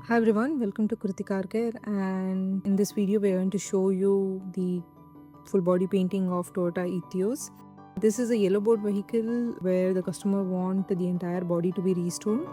Hi everyone, welcome to Krithi Car Care, and in this video we are going to show you the full body painting of Toyota Etios. This is a yellow board vehicle where the customer want the entire body to be restored.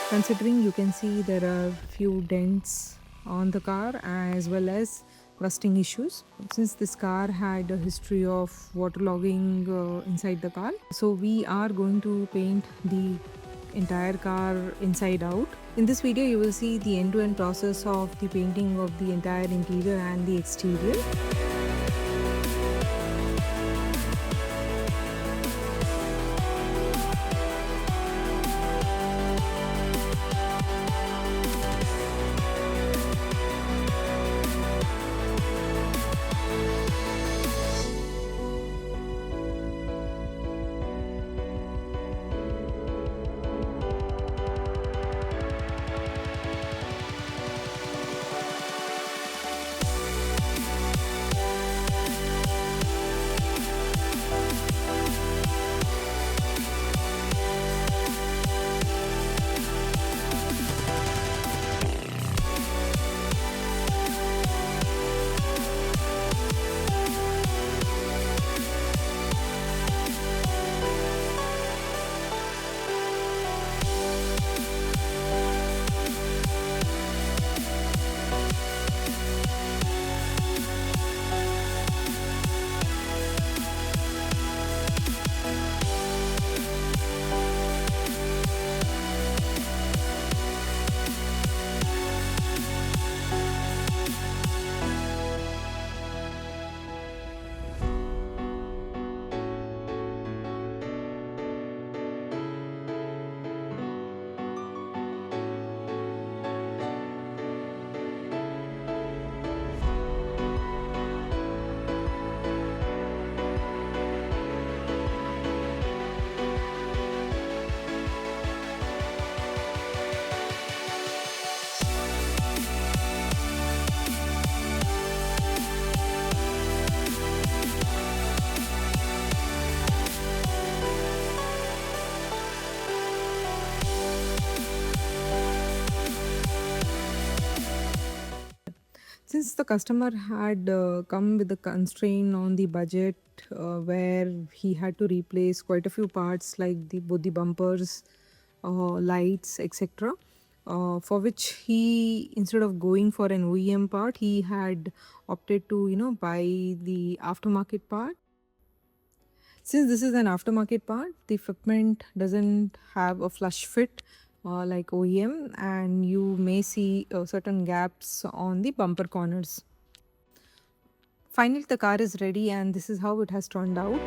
Considering you can see there are few dents on the car as well as rusting issues. Since this car had a history of waterlogging inside the car, so we are going to paint the entire car inside out. In this video you will see the end-to-end process of the painting of the entire interior and the exterior. Since the customer had come with a constraint on the budget where he had to replace quite a few parts like both the bumpers, lights, etc. For which he, instead of going for an OEM part, he had opted to buy the aftermarket part. Since this is an aftermarket part, the fitment doesn't have a flush fit like OEM, and you may see certain gaps on the bumper corners. Finally, the car is ready, and this is how it has turned out.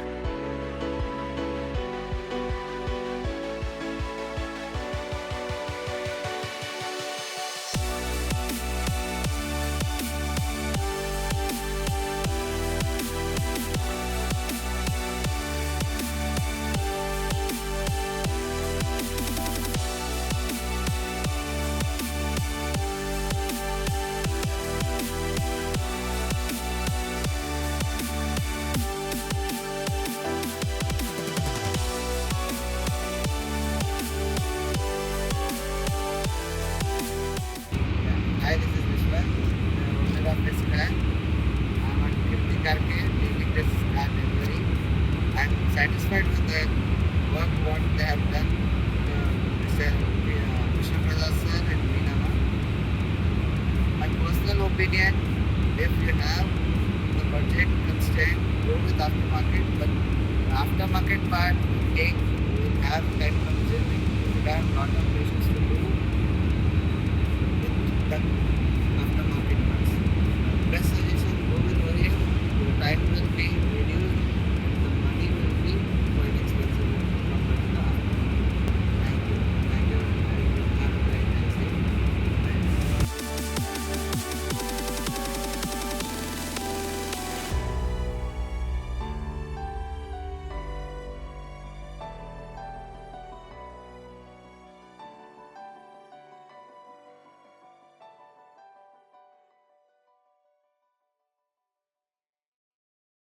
Hi, this is Vishwa, owner of this car. I'm at Krithi Car Care, taking this car delivery. I'm satisfied with the work what they have done. Mr. Krishna Prasad sir and Meena. My personal opinion, if you have the budget constraint, go with aftermarket, but Aftermarket part will take, will have time consuming, will have lot of things to do with the